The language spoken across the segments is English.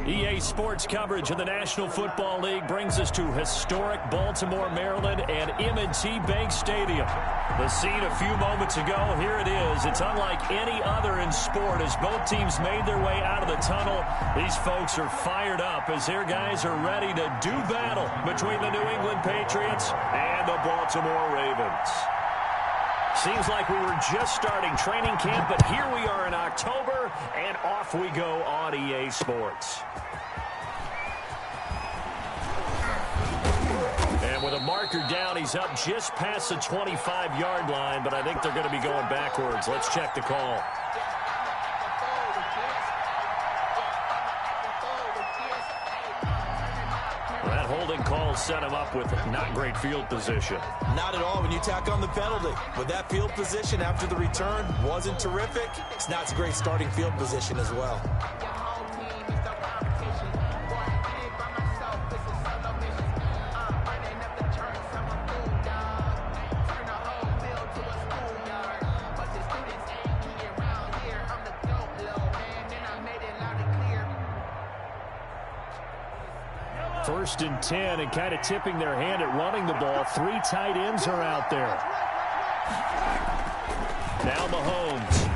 EA Sports coverage of the National Football League brings us to historic Baltimore, Maryland, and M&T Bank Stadium. The scene a few moments ago, here it is. It's unlike any other in sport as both teams made their way out of the tunnel. These folks are fired up as their guys are ready to do battle between the New England Patriots and the Baltimore Ravens. Seems like we were just starting training camp, but here we are in October, and off we go on EA Sports. And with a marker down, he's up just past the 25-yard line, but I think they're going to be going backwards. Let's check the call. That holding call set him up with not great field position. Not at all when you tack on the penalty. With that field position after the return wasn't terrific, it's not a great starting field position as well. First and 10, and kind of tipping their hand at running the ball. Three tight ends are out there. Now Mahomes.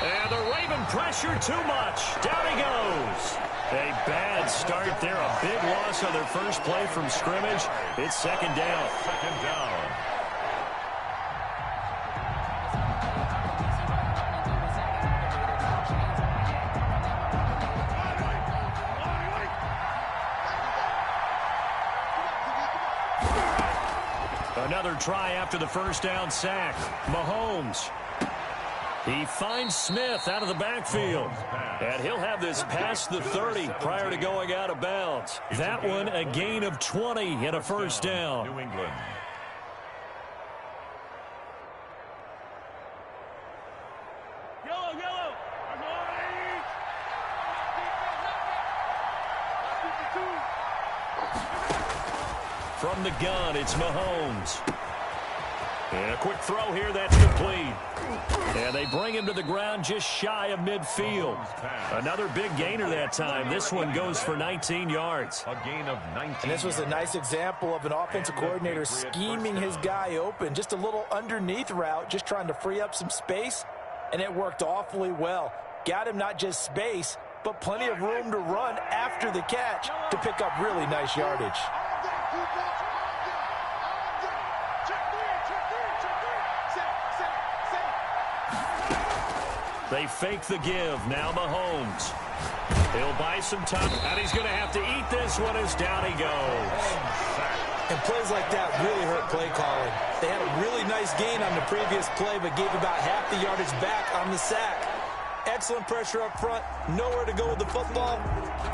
And the Raven pressure too much. Down he goes. A bad start there. A big loss on their first play from scrimmage. It's second down. Second down. Another try after the first down sack. Mahomes. He finds Smith out of the backfield. And he'll have this past the 30 prior to going out of bounds. That one a gain of 20 and a first down. New England. From the gun, it's Mahomes. And a quick throw here, that's complete. And they bring him to the ground just shy of midfield. Another big gainer that time. This one goes for 19 yards. A gain of 19. And this was a nice example of an offensive coordinator scheming his guy open. Just a little underneath route, just trying to free up some space. And it worked awfully well. Got him not just space, but plenty of room to run after the catch to pick up really nice yardage. They fake the give. Now Mahomes. He'll buy some time, and he's going to have to eat this one as down he goes. And plays like that really hurt play calling. They had a really nice gain on the previous play, but gave about half the yardage back on the sack. Excellent pressure up front. Nowhere to go with the football.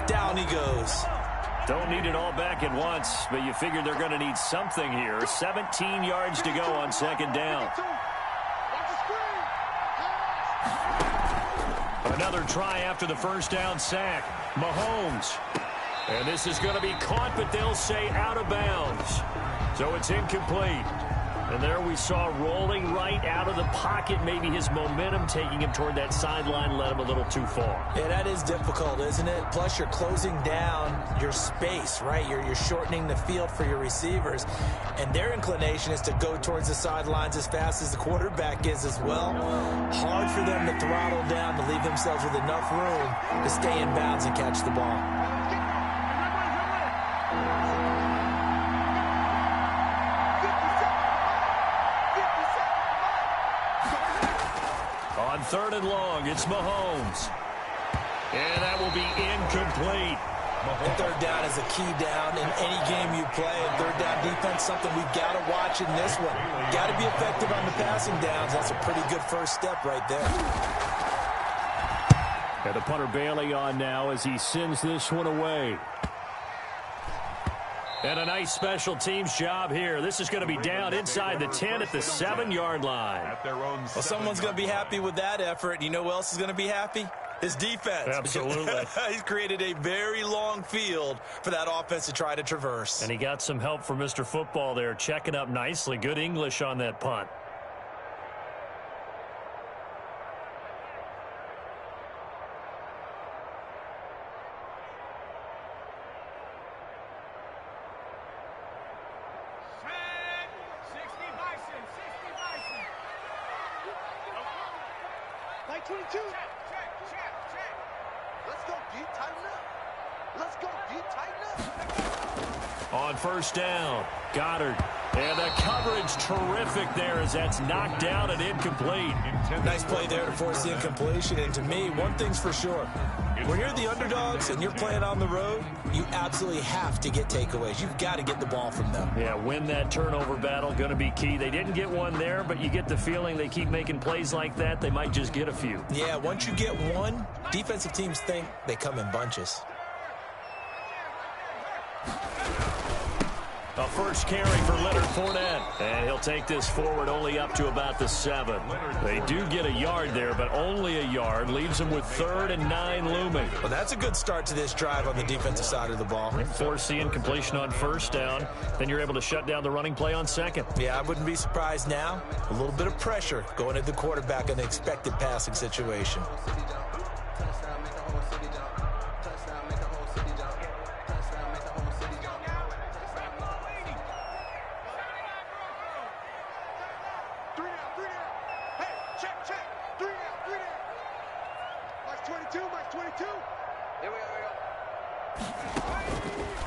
Down he goes. Don't need it all back at once, but you figure they're going to need something here. 17 yards to go on second down. Another try after the first down sack. Mahomes. And this is going to be caught, but they'll say out of bounds. So it's incomplete. And there we saw rolling right out of the pocket. Maybe his momentum taking him toward that sideline led him a little too far. Yeah, that is difficult, isn't it? Plus, you're closing down your space, right? You're shortening the field for your receivers. And their inclination is to go towards the sidelines as fast as the quarterback is as well. Hard for them to throttle down to leave themselves with enough room to stay in bounds and catch the ball. On third and long, it's Mahomes. And that will be incomplete. And third down is a key down in any game you play. And third down defense, something we've got to watch in this one. Got to be effective on the passing downs. That's a pretty good first step right there. And the punter Bailey on now as he sends this one away. And a nice special teams job here. This is going to be down inside the 10 at the 7-yard line. Well, someone's going to be happy with that effort. You know who else is going to be happy? His defense. Absolutely. He's created a very long field for that offense to try to traverse. And he got some help from Mr. Football there, checking up nicely. Good English on that punt. 22. Let's go deep, tighten up. Let's go deep, tighten up. On first down, Goddard. And the coverage terrific there as that's knocked down and incomplete. Nice play there to force the incompletion. And to me, one thing's for sure. When you're the underdogs and you're playing on the road, you absolutely have to get takeaways. You've got to get the ball from them. Yeah, win that turnover battle, going to be key. They didn't get one there, but you get the feeling they keep making plays like that, they might just get a few. Yeah, once you get one, defensive teams think they come in bunches. A first carry for Leonard Fournette. And he'll take this forward only up to about the 7. They do get a yard there, but only a yard. Leaves them with 3rd and 9 looming. Well, that's a good start to this drive on the defensive side of the ball. Force the incompletion on first down. Then you're able to shut down the running play on second. Yeah, I wouldn't be surprised now. A little bit of pressure going at the quarterback in an expected passing situation.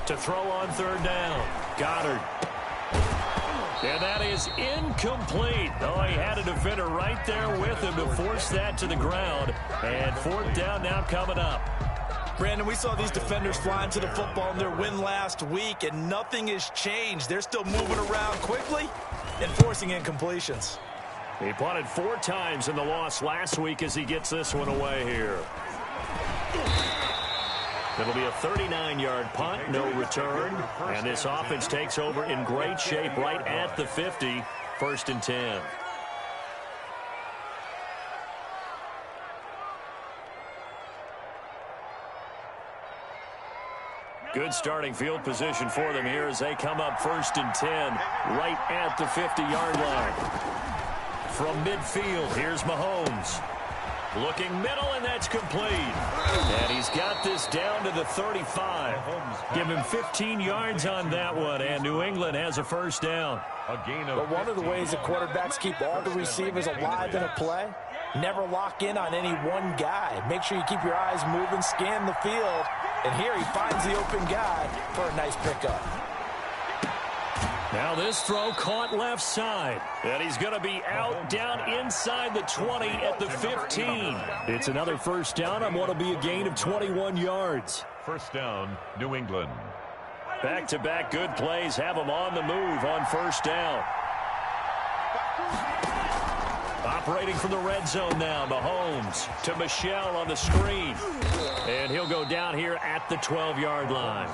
To throw on 3rd down, Goddard. And that is incomplete. Oh, he had a defender right there with him to force that to the ground. And 4th down now coming up. Brandon, we saw these defenders flying to the football in their win last week, and nothing has changed. They're still moving around quickly and forcing incompletions. He punted 4 times in the loss last week as he gets this one away here. It'll be a 39-yard punt, no return. And this offense takes over in great shape right at the 50, 1st and 10. Good starting field position for them here as they come up 1st and 10, right at the 50-yard line. From midfield, here's Mahomes. Looking middle, and that's complete. And he's got this down to the 35. Give him 15 yards on that one, and New England has a first down. But one of the ways that quarterbacks keep all the receivers alive in a play, never lock in on any one guy. Make sure you keep your eyes moving, scan the field, and here he finds the open guy for a nice pickup. Now this throw caught left side. And he's going to be out down inside the 20 at the 15. It's another first down on what will be a gain of 21 yards. First down, New England. Back-to-back good plays have them on the move on first down. Operating from the red zone now, Mahomes to Michel on the screen. And he'll go down here at the 12-yard line.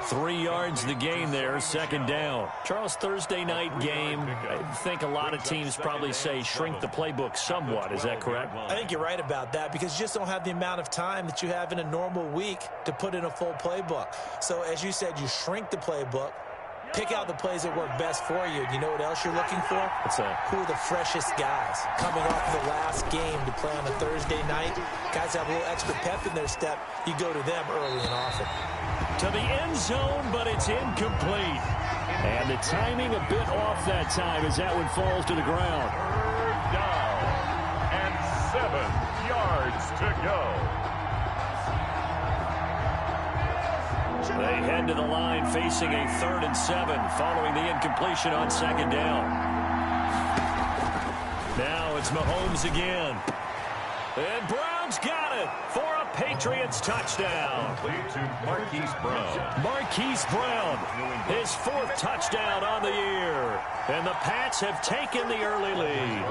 3 yards the gain there, 2nd down. Charles, Thursday night game, I think a lot of teams probably say shrink the playbook somewhat. Is that correct? I think you're right about that because you just don't have the amount of time that you have in a normal week to put in a full playbook. So as you said, you shrink the playbook. Pick out the plays that work best for you. You know what else you're looking for? What's that? Who are the freshest guys coming off the last game to play on a Thursday night? Guys have a little extra pep in their step. You go to them early and often. To the end zone, but it's incomplete. And the timing a bit off that time as that one falls to the ground. 3rd down and 7 yards to go. They head to the line facing a 3rd and 7 following the incompletion on 2nd down. Now it's Mahomes again. And Brown's got it for a Patriots touchdown. Lead to Marquise Brown. Marquise Brown, his 4th touchdown on the year. And the Pats have taken the early lead.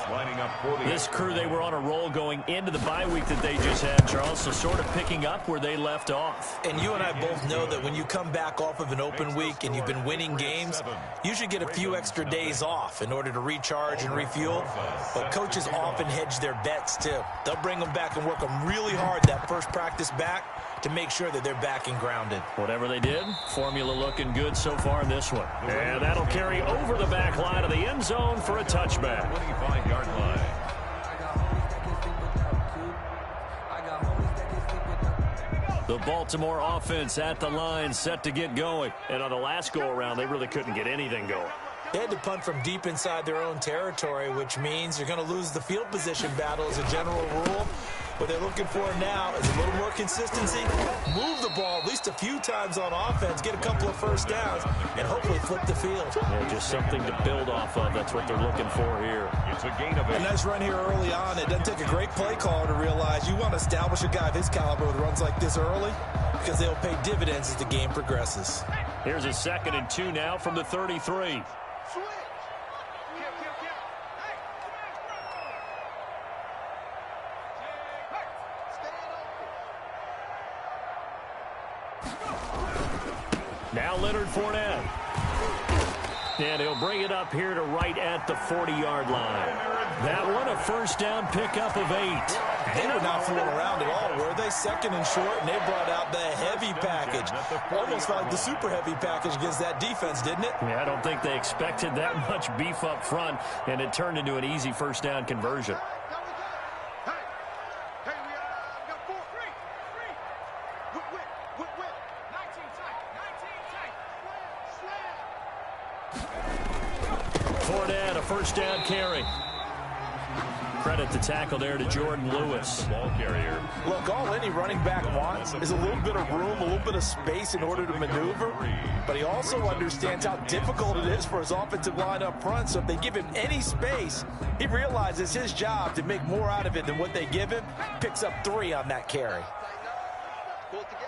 Lining up for the This crew, they were on a roll going into the bye week that they just had, Charles, so sort of picking up where they left off. And you and I both know that when you come back off of an open week and you've been winning games, you should get a few extra days off in order to recharge and refuel. But coaches often hedge their bets, too. They'll bring them back and work them really hard that first practice back to make sure that they're back and grounded. Whatever they did, formula looking good so far in this one. And that'll carry over the back line of the end zone for a touchback. 25-yard line. The Baltimore offense at the line, set to get going. And on the last go-around, they really couldn't get anything going. They had to punt from deep inside their own territory, which means you're going to lose the field position battle as a general rule. What they're looking for now is a little more consistency, move the ball at least a few times on offense, get a couple of first downs, and hopefully flip the field. Yeah, just something to build off of. That's what they're looking for here. It's a gain of 8. A nice run here early on. It doesn't take a great play caller to realize you want to establish a guy of his caliber with runs like this early because they'll pay dividends as the game progresses. Here's a 2nd and 2 now from the 33. Switch. Now Leonard Fournette. And he'll bring it up here to right at the 40-yard line. That one a first down pickup of 8. They were not fooling around at all, were they? 2nd and short, and they brought out the heavy package. Almost felt like the super heavy package against that defense, didn't it? Yeah, I don't think they expected that much beef up front, and it turned into an easy first down conversion. Fournette, a first down carry. Credit the tackle there to Jordan Lewis. Ball carrier. Look, all any running back wants is a little bit of room, a little bit of space in order to maneuver. But he also understands how difficult it is for his offensive line up front. So if they give him any space, he realizes his job to make more out of it than what they give him. Picks up 3 on that carry. Pull it together.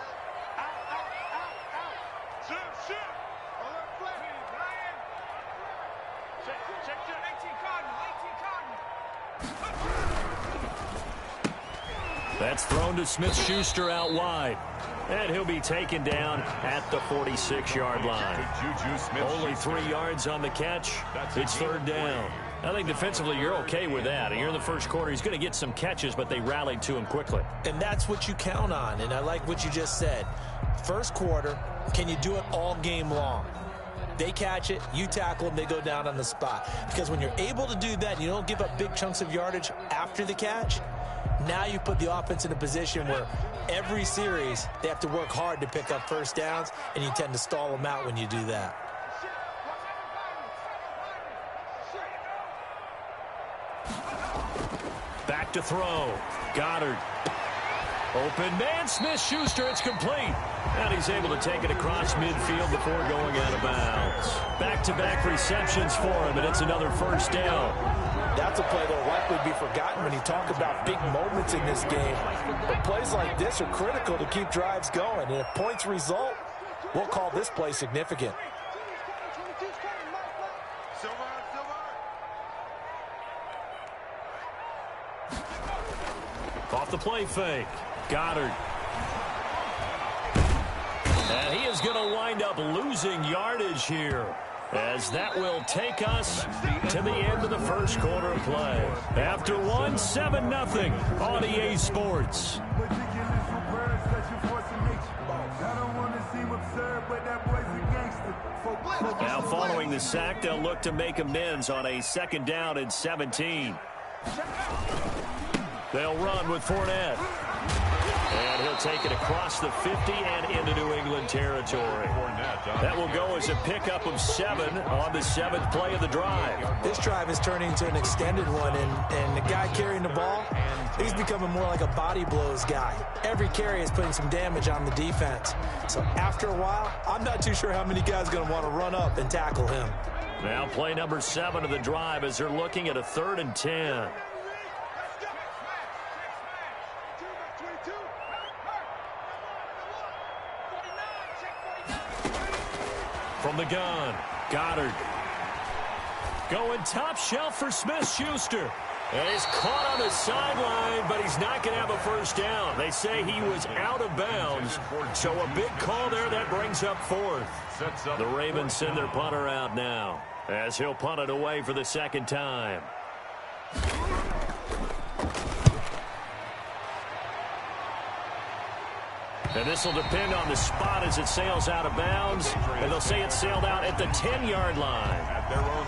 That's thrown to Smith-Schuster out wide. And he'll be taken down at the 46-yard line. Only 3 yards on the catch. It's 3rd down. I think defensively you're okay with that. Here in the first quarter, he's going to get some catches, but they rallied to him quickly. And that's what you count on, and I like what you just said. First quarter, can you do it all game long? They catch it, you tackle them, they go down on the spot. Because when you're able to do that and you don't give up big chunks of yardage after the catch, now you put the offense in a position where every series they have to work hard to pick up first downs, and you tend to stall them out when you do that. Back to throw. Goddard. Open man, Smith-Schuster, it's complete. And he's able to take it across midfield before going out of bounds. Back-to-back receptions for him, and it's another first down. That's a play that will likely be forgotten when you talk about big moments in this game. But plays like this are critical to keep drives going. And if points result, we'll call this play significant. Off the play fake. Goddard. And he is going to wind up losing yardage here, as that will take us to the end of the first quarter of play. After one, 7-0 on EA Sports. Now following the sack, they'll look to make amends on a 2nd down and 17. They'll run with Fournette. And he'll take it across the 50 and into New England territory. That will go as a pickup of 7 on the 7th play of the drive. This drive is turning into an extended one, and the guy carrying the ball, he's becoming more like a body blows guy. Every carry is putting some damage on the defense. So after a while, I'm not too sure how many guys are going to want to run up and tackle him. Now play number 7 of the drive as they're looking at a 3rd and 10. From the gun, Goddard. Going top shelf for Smith-Schuster. And he's caught on the sideline, but he's not going to have a first down. They say he was out of bounds, so a big call there that brings up 4th. The Ravens send their punter out now, as he'll punt it away for the 2nd time. And this will depend on the spot as it sails out of bounds. And they'll say it sailed out at the 10-yard line.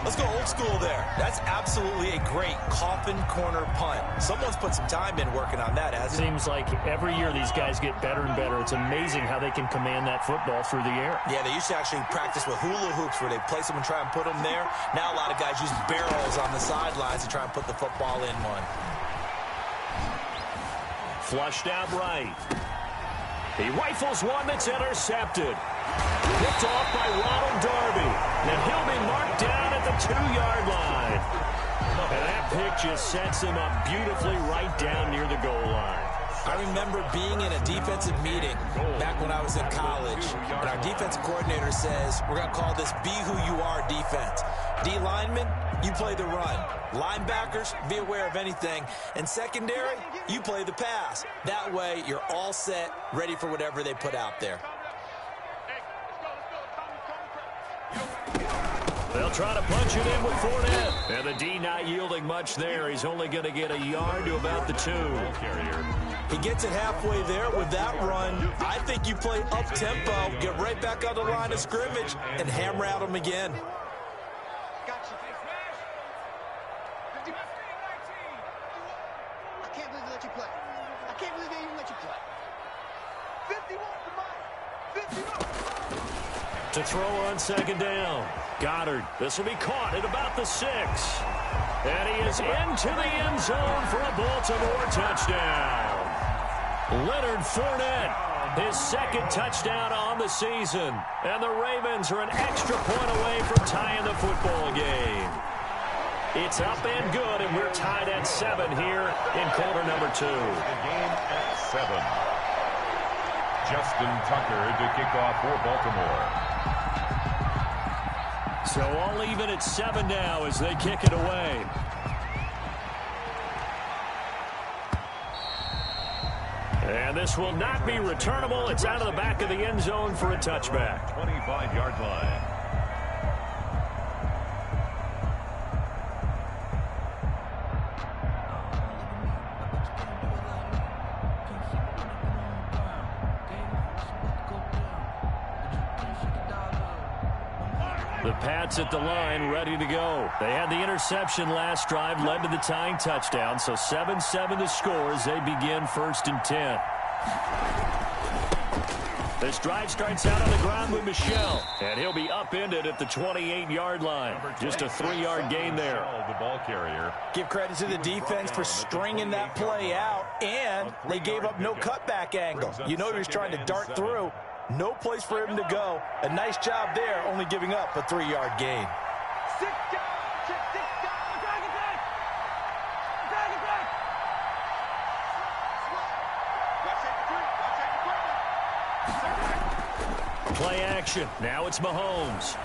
Let's go old school there. That's absolutely a great coffin corner punt. Someone's put some time in working on that, hasn't it? Seems like every year these guys get better and better. It's amazing how they can command that football through the air. Yeah, they used to actually practice with hula hoops where they place them and try and put them there. Now a lot of guys use barrels on the sidelines to try and put the football in one. Flushed out right. He rifles one that's intercepted. Picked off by Ronald Darby. And he'll be marked down at the 2-yard line. And that pick just sets him up beautifully right down near the goal line. I remember being in a defensive meeting back when I was in college, and our defensive coordinator says, we're going to call this Be Who You Are defense. D linemen, you play the run. Linebackers, be aware of anything. And secondary, you play the pass. That way, you're all set, ready for whatever they put out there. They'll try to punch it in with Fournette. And the D not yielding much there. He's only going to get a yard to about the 2. He gets it halfway there with that run. I think you play up-tempo, get right back on the line of scrimmage, and hammer out him again. I can't believe they let you play. I can't believe they even let you play. 51 to mine. 51. To throw on second down. Goddard. This will be caught at about the 6. And he is into the end zone for a Baltimore touchdown. Leonard Fournette, his second touchdown on the season. And the Ravens are an extra point away from tying the football game. It's up and good, and we're tied at 7 here in quarter number 2. The game at 7. Justin Tucker to kick off for Baltimore. So all even at 7 now as they kick it away. And this will not be returnable. It's out of the back of the end zone for a touchback. 25-yard line. The Pats at the line, ready to go. They had the interception last drive, led to the tying touchdown. So 7-7 the score as they begin 1st and 10. This drive starts out on the ground with Michel. And he'll be upended at the 28-yard line. Just a 3-yard gain there. The ball carrier. Give credit to the defense for stringing that play out, and they gave up no cutback angle. You know he was trying to dart through. No place for him to go. A nice job there, only giving up a 3-yard gain. 6 down. Check 6 down. Drag it back. Drag it back. Play action. Now it's Mahomes.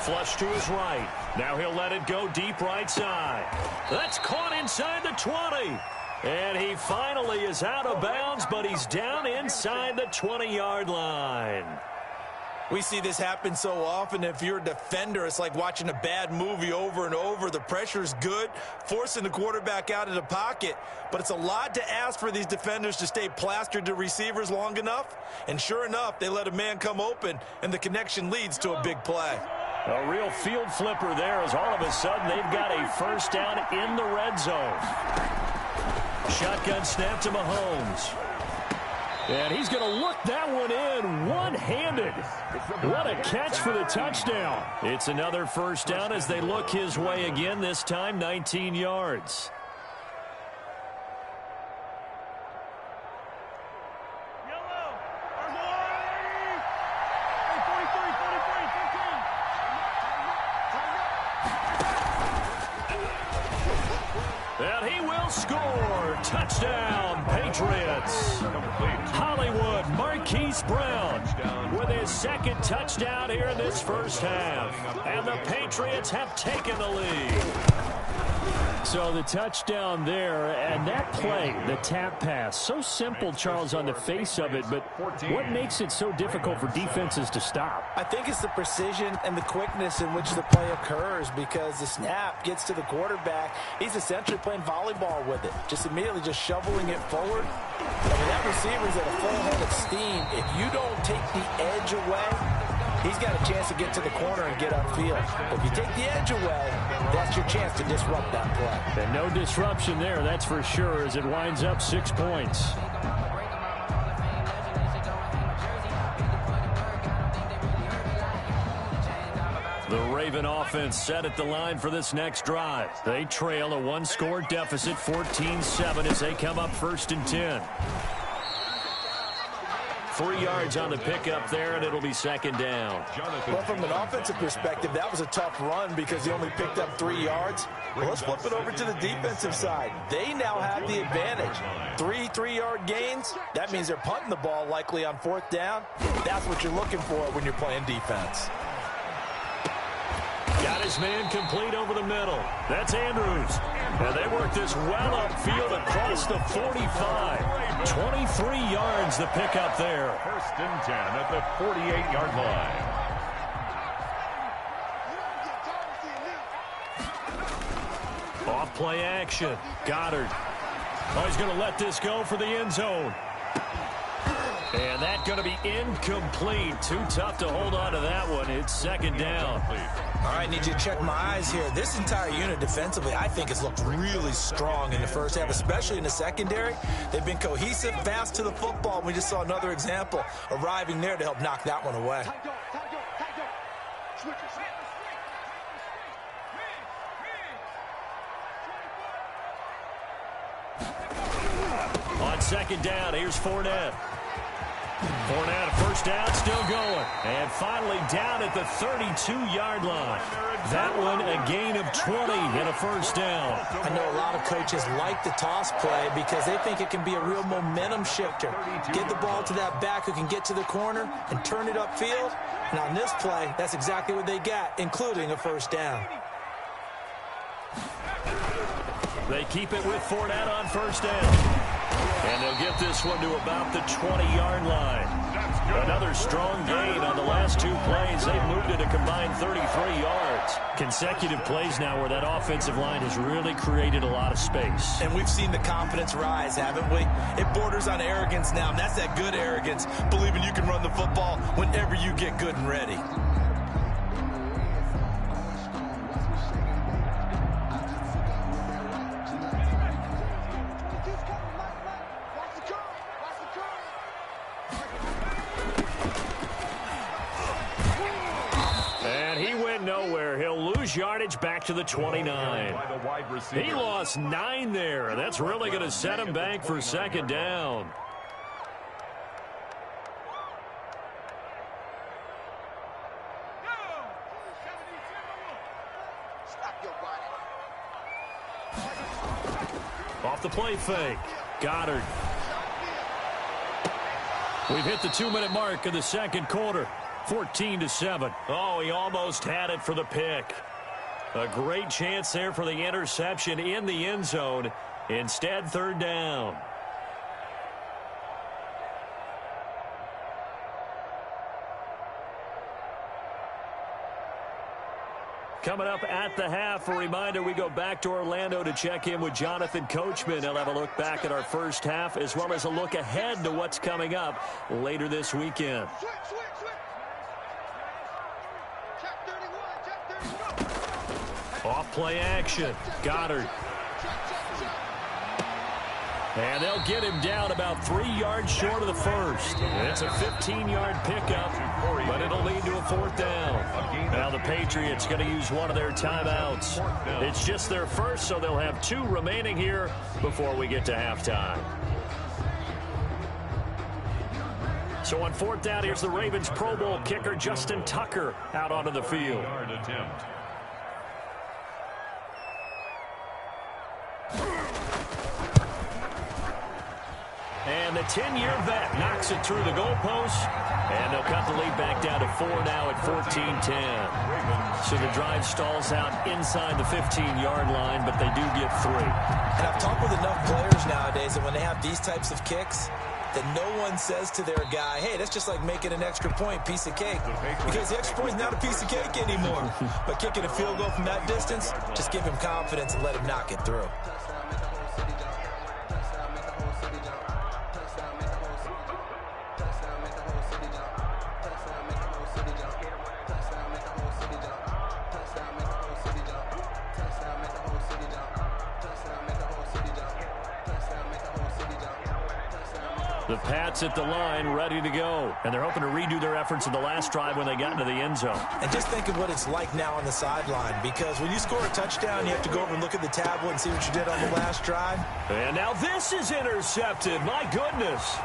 Flush to his right. Now he'll let it go deep right side. That's caught inside the 20. And he finally is out of bounds, but he's down inside the 20-yard line. We see this happen so often. If you're a defender, it's like watching a bad movie over and over. The pressure is good, forcing the quarterback out of the pocket. But it's a lot to ask for these defenders to stay plastered to receivers long enough. And sure enough, they let a man come open, and the connection leads to a big play. A real field flipper there as all of a sudden they've got a first down in the red zone. Shotgun snap to Mahomes. And he's going to look that one in one-handed. What a catch for the touchdown. It's another first down as they look his way again, this time 19 yards. And he will score. Touchdown, Patriots. Hollywood Marquise Brown with his second touchdown here in this first half. And the Patriots have taken the lead. So the touchdown there, and that play, the tap pass, so simple, Charles, on the face of it, but what makes it so difficult for defenses to stop? I think it's the precision and the quickness in which the play occurs, because the snap gets to the quarterback. He's essentially playing playing volleyball with it. Just immediately just shoveling it forward. I mean, that receiver's at a full head of steam. If you don't take the edge away, he's got a chance to get to the corner and get upfield. If you take the edge away, that's your chance to disrupt that play. And no disruption there, that's for sure, as it winds up 6 points. The Raven offense set at the line for this next drive. They trail a one-score deficit, 14-7, as they come up 1st and 10. 3 yards on the pickup there, and it'll be 2nd down. Well, from an offensive perspective, that was a tough run because he only picked up 3 yards. Well, let's flip it over to the defensive side. They now have the advantage. 3 3-yard gains, that means they're punting the ball likely on 4th down. That's what you're looking for when you're playing defense. Got his man complete over the middle. That's Andrews. And they work this well upfield across the 45. 23 yards the pickup there. 1st and 10 at the 48-yard line. Off play action. Goddard. Oh, he's going to let this go for the end zone. And that's going to be incomplete. Too tough to hold on to that one. It's 2nd down. All right, need you to check my eyes here. This entire unit defensively, I think, has looked really strong in the first half, especially in the secondary. They've been cohesive, fast to the football. We just saw another example arriving there to help knock that one away. On 2nd down, here's Fournette. Fournette, 1st down, still going. And finally down at the 32-yard line. That one a gain of 20 and a 1st down. I know a lot of coaches like the toss play because they think it can be a real momentum shifter. Get the ball to that back who can get to the corner and turn it upfield. And on this play, that's exactly what they got, including a 1st down. They keep it with Fournette on 1st down. And they'll get this one to about the 20-yard line. Another strong gain on the last 2 plays. They've moved it a combined 33 yards. Consecutive plays now where that offensive line has really created a lot of space. And we've seen the confidence rise, haven't we? It borders on arrogance now, and that's that good arrogance, believing you can run the football whenever you get good and ready. Nowhere. He'll lose yardage back to the 29. He lost 9 there. That's really going to set him back for 2nd down. Off the play fake. Goddard. We've hit the 2-minute mark of the 2nd quarter. 14-7. Oh, he almost had it for the pick. A great chance there for the interception in the end zone. Instead, 3rd down. Coming up at the half, a reminder, we go back to Orlando to check in with Jonathan Coachman. He'll have a look back at our first half as well as a look ahead to what's coming up later this weekend. Off play action. Goddard. And they'll get him down about 3 yards short of the first. It's a 15-yard pickup, but it'll lead to a 4th down. Now the Patriots going to use one of their timeouts. It's just their first, so they'll have 2 remaining here before we get to halftime. So on 4th down, here's the Ravens Pro Bowl kicker Justin Tucker out onto the field. And the 10-year vet knocks it through the goalpost. And they'll cut the lead back down to 4 now at 14-10. So the drive stalls out inside the 15-yard line, but they do get 3. And I've talked with enough players nowadays that when they have these types of kicks, that no one says to their guy, hey, that's just like making an extra point, piece of cake. Because the extra point is not a piece of cake anymore. But kicking a field goal from that distance, just give him confidence and let him knock it through. The Pats at the line, ready to go. And they're hoping to redo their efforts in the last drive when they got into the end zone. And just think of what it's like now on the sideline, because when you score a touchdown, you have to go over and look at the tablet and see what you did on the last drive. And now this is intercepted. My goodness.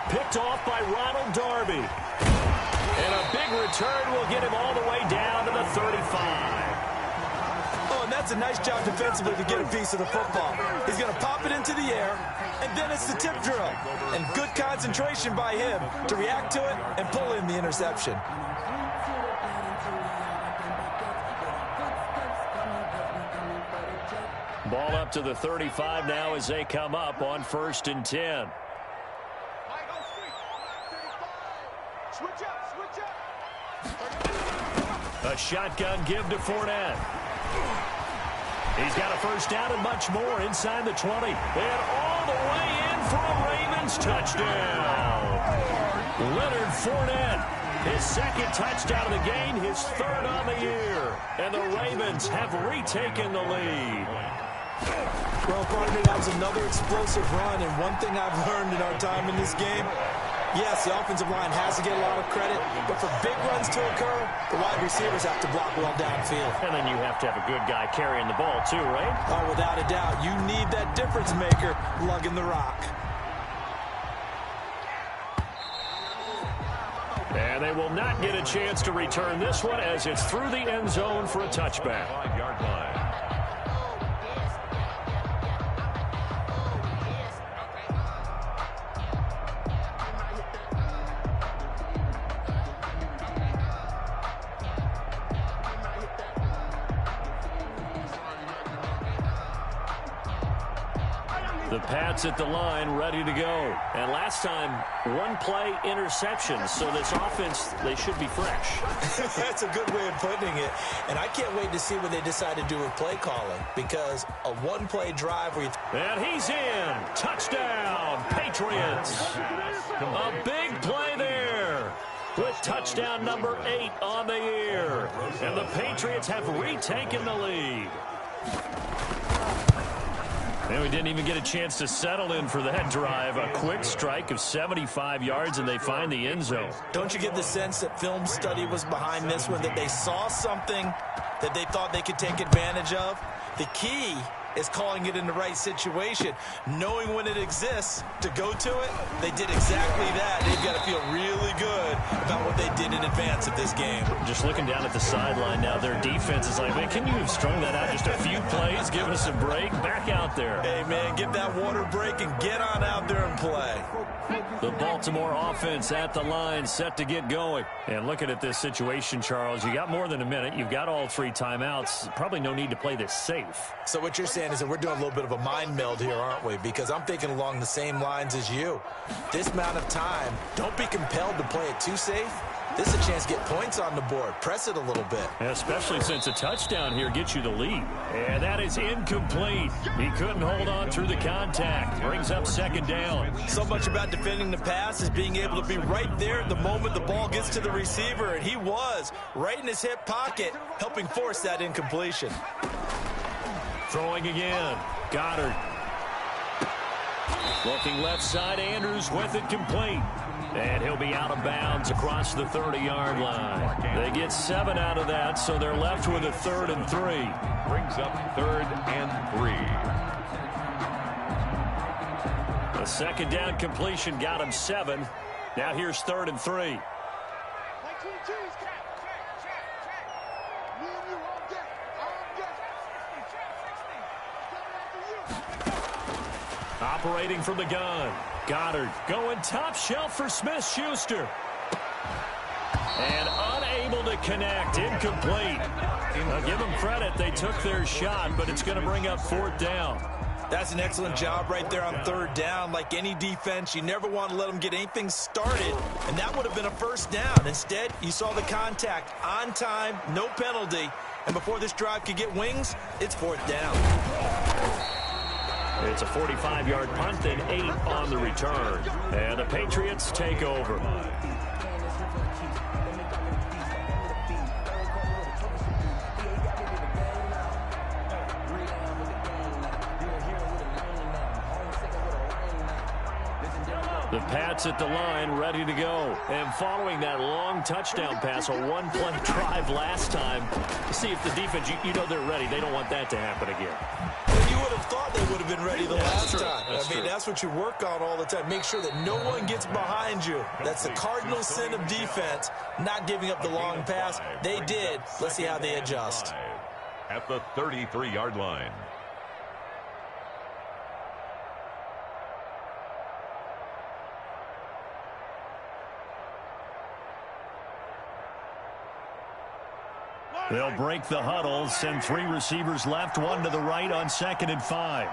Picked off by Ronald Darby. And a big return will get him all the way down to the 35. Oh, and that's a nice job defensively to get a piece of the football. He's going to pop it into the air, and then it's the tip drill. And good concentration by him to react to it and pull in the interception. Ball up to the 35 now as they come up on 1st and 10. A shotgun give to Fournette. He's got a first down and much more inside the 20. And all the way in for a Ravens touchdown. Leonard Fournette, his second touchdown of the game, his 3rd on the year. And the Ravens have retaken the lead. Well, partner, that was another explosive run. And one thing I've learned in our time in this game, yes, the offensive line has to get a lot of credit, but for big runs to occur, the wide receivers have to block well downfield. And then you have to have a good guy carrying the ball too, right? Oh, without a doubt. You need that difference maker lugging the rock. And they will not get a chance to return this one as it's through the end zone for a touchback. 5-yard line. The Pats at the line, ready to go. And last time, 1-play interception. So this offense, they should be fresh. That's a good way of putting it. And I can't wait to see what they decide to do with play calling, because a 1-play drive where you... And he's in. Touchdown, Patriots. A big play there with touchdown number 8 on the year. And the Patriots have retaken the lead. And we didn't even get a chance to settle in for that drive. A quick strike of 75 yards, and they find the end zone. Don't you get the sense that film study was behind this one, that they saw something that they thought they could take advantage of? The key is calling it in the right situation, knowing when it exists to go to it. They did exactly that. They've got to feel really good about what they did in advance of this game. Just looking down at the sideline now, their defense is like, man, can you have strung that out just a few plays? Give us a break. Back out there. Hey, man, give that water break and get on out there and play. The Baltimore offense at the line, set to get going. And looking at this situation, Charles, you got more than a minute. You've got all 3 timeouts. Probably no need to play this safe. So what you're saying is that we're doing a little bit of a mind meld here, aren't we? Because I'm thinking along the same lines as you. This amount of time, don't be compelled to play it too safe. This is a chance to get points on the board. Press it a little bit. Especially since a touchdown here gets you the lead. And that is incomplete. He couldn't hold on through the contact. Brings up 2nd down. So much about defending the pass is being able to be right there at the moment the ball gets to the receiver. And he was right in his hip pocket, helping force that incompletion. Throwing again. Goddard. Looking left side, Andrews with it complete. And he'll be out of bounds across the 30-yard line. They get 7 out of that, so they're left with a 3rd and 3. Brings up 3rd and 3. A 2nd down completion got him 7. Now here's 3rd and 3. Operating from the gun. Goddard going top shelf for Smith-Schuster. And unable to connect. Incomplete. Now give them credit. They took their shot, but it's going to bring up 4th down. That's an excellent job right there on 3rd down. Like any defense, you never want to let them get anything started, and that would have been a 1st down. Instead, you saw the contact on time, no penalty, and before this drive could get wings, it's 4th down. It's a 45-yard punt, then 8 on the return. And the Patriots take over. The Pats at the line, ready to go. And following that long touchdown pass, a one-play drive last time, see if the defense, you know they're ready. They don't want that to happen again. Well, you would have thought they would have been ready the last time. That's what you work on all the time. Make sure that no one gets behind you. That's the cardinal sin of defense, not giving up the long pass. They did. Let's see how they adjust. At the 33-yard line. They'll break the huddle, send 3 receivers left, 1 to the right on 2nd and 5.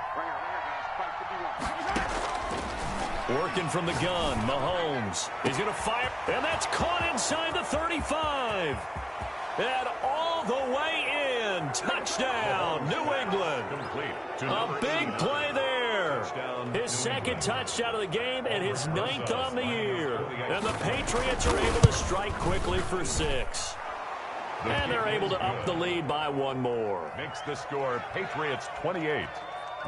Working from the gun, Mahomes is going to fire, and that's caught inside the 35. And all the way in, touchdown, New England. A big play there. His 2nd touchdown of the game and his 9th on the year. And the Patriots are able to strike quickly for 6. And they're able to up the lead by 1 more. Makes the score Patriots 28,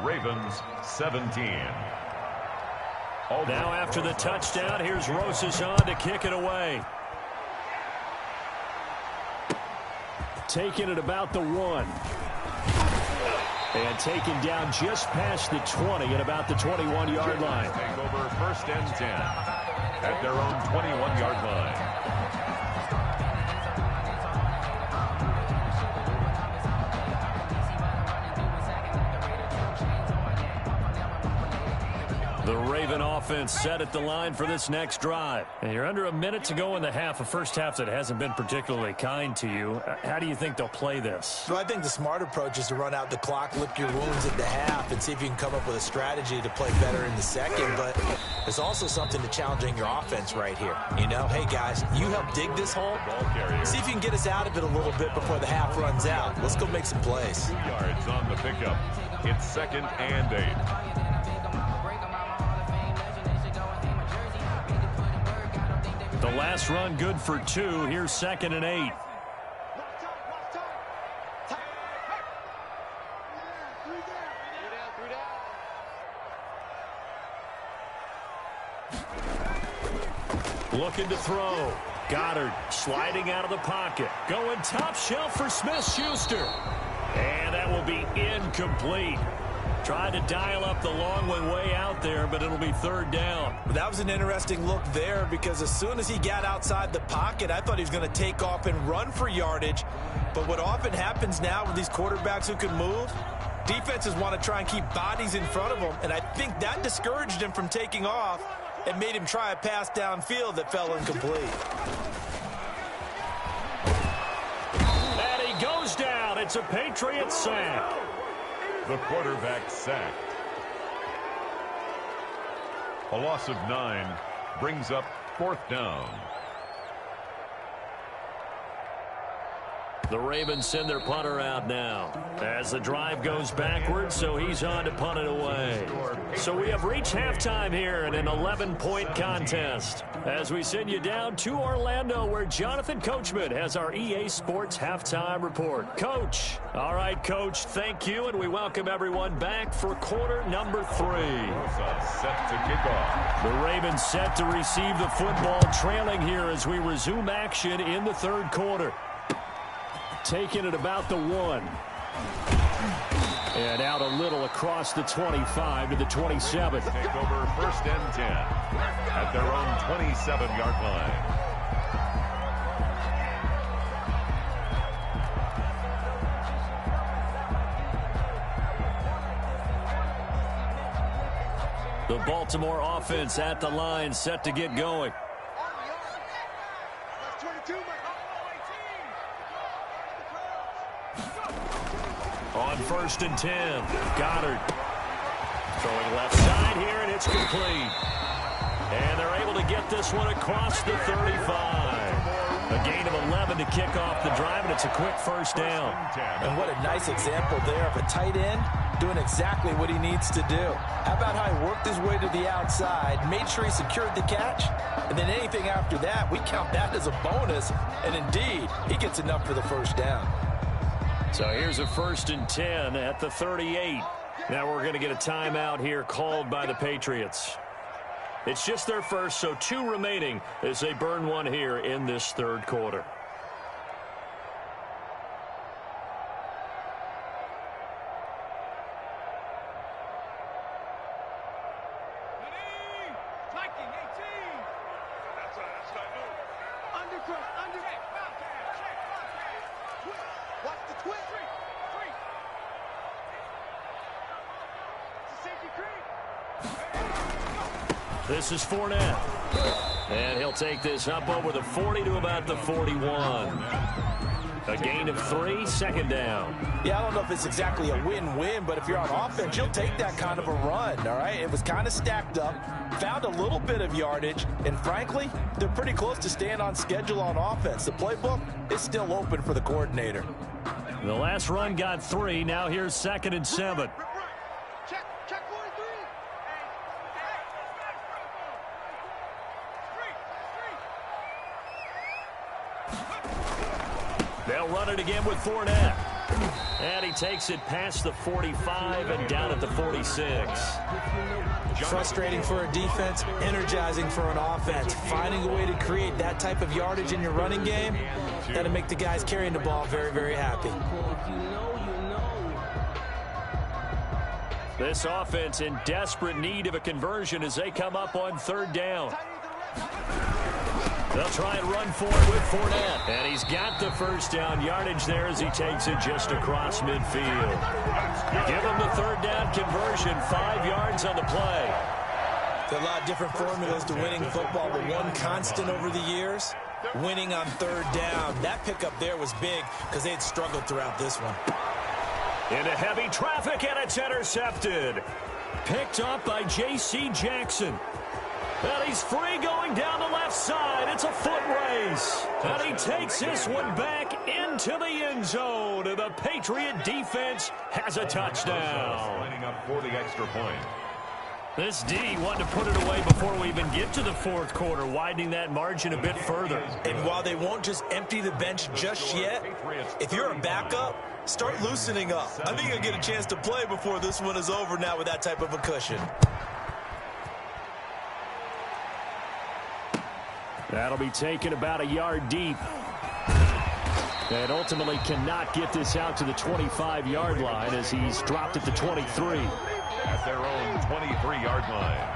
Ravens 17. Now after the touchdown, here's Rosas on to kick it away. Taking it about the 1. And taken down just past the 20 at about the 21-yard line. Take over 1st and 10 at their own 21-yard line. The Raven offense set at the line for this next drive. And you're under a minute to go in the half, a first half that hasn't been particularly kind to you. How do you think they'll play this? Well, I think the smart approach is to run out the clock, lick your wounds at the half, and see if you can come up with a strategy to play better in the second. But there's also something to challenging your offense right here. You know, hey, guys, you help dig this hole. See if you can get us out of it a little bit before the half runs out. Let's go make some plays. 2 yards on the pickup. It's 2nd and 8. The last run good for 2. Here's 2nd and 8. Looking to throw. Goddard sliding out of the pocket. Going top shelf for Smith-Schuster. And that will be incomplete. Tried to dial up the long way out there, but it'll be 3rd down. That was an interesting look there because as soon as he got outside the pocket, I thought he was going to take off and run for yardage. But what often happens now with these quarterbacks who can move, defenses want to try and keep bodies in front of them, and I think that discouraged him from taking off and made him try a pass downfield that fell incomplete. And he goes down. It's a Patriots sack. The quarterback sacked. A loss of 9 brings up 4th down. The Ravens send their punter out now as the drive goes backwards, so he's on to punt it away. So we have reached halftime here in an 11-point contest as we send you down to Orlando where Jonathan Coachman has our EA Sports halftime report. Coach. All right, Coach, thank you, and we welcome everyone back for quarter number 3. Set to kick off. The Ravens set to receive the football, trailing here as we resume action in the 3rd quarter. Taking it about the 1. And out a little across the 25 to the 27. Take over 1st and 10 at their own 27-yard line. The Baltimore offense at the line, set to get going. On 1st and 10, Goddard throwing left side here, and it's complete. And they're able to get this one across the 35. A gain of 11 to kick off the drive, and it's a quick 1st down. And what a nice example there of a tight end doing exactly what he needs to do. How about how he worked his way to the outside, made sure he secured the catch, and then anything after that, we count that as a bonus, and indeed, he gets enough for the 1st down. So here's a 1st and 10 at the 38. Now we're going to get a timeout here called by the Patriots. It's just their first, so 2 remaining as they burn one here in this third quarter. This is Fournette. And he'll take this up over the 40 to about the 41. A gain of 3, second down. Yeah, I don't know if it's exactly a win-win, but if you're on offense, you'll take that kind of a run, all right? It was kind of stacked up, found a little bit of yardage, and frankly, they're pretty close to staying on schedule on offense. The playbook is still open for the coordinator. The last run got 3. Now here's 2nd and 7. Check 43. They'll run it again with Fournette. And he takes it past the 45 and down at the 46. Frustrating for a defense, energizing for an offense. Finding a way to create that type of yardage in your running game, that'll make the guys carrying the ball very, very happy. This offense in desperate need of a conversion as they come up on 3rd down. They'll try and run for it with Fournette. And he's got the first down yardage there as he takes it just across midfield. Give him the 3rd down conversion, 5 yards on the play. There are a lot of different formulas to winning football, but one constant over the years, winning on 3rd down. That pickup there was big because they had struggled throughout this one. Into heavy traffic, and it's intercepted. Picked up by J.C. Jackson. And he's free going down the left side. It's a foot race. And he takes this one back into the end zone. And the Patriot defense has a touchdown. Lining up for the extra point. This D wanted to put it away before we even get to the 4th quarter, widening that margin a bit further. And while they won't just empty the bench just yet, if you're a backup, start loosening up. I think you'll get a chance to play before this one is over now with that type of a cushion. That'll be taken about a yard deep. And ultimately cannot get this out to the 25-yard line as he's dropped at the 23. At their own 23-yard line.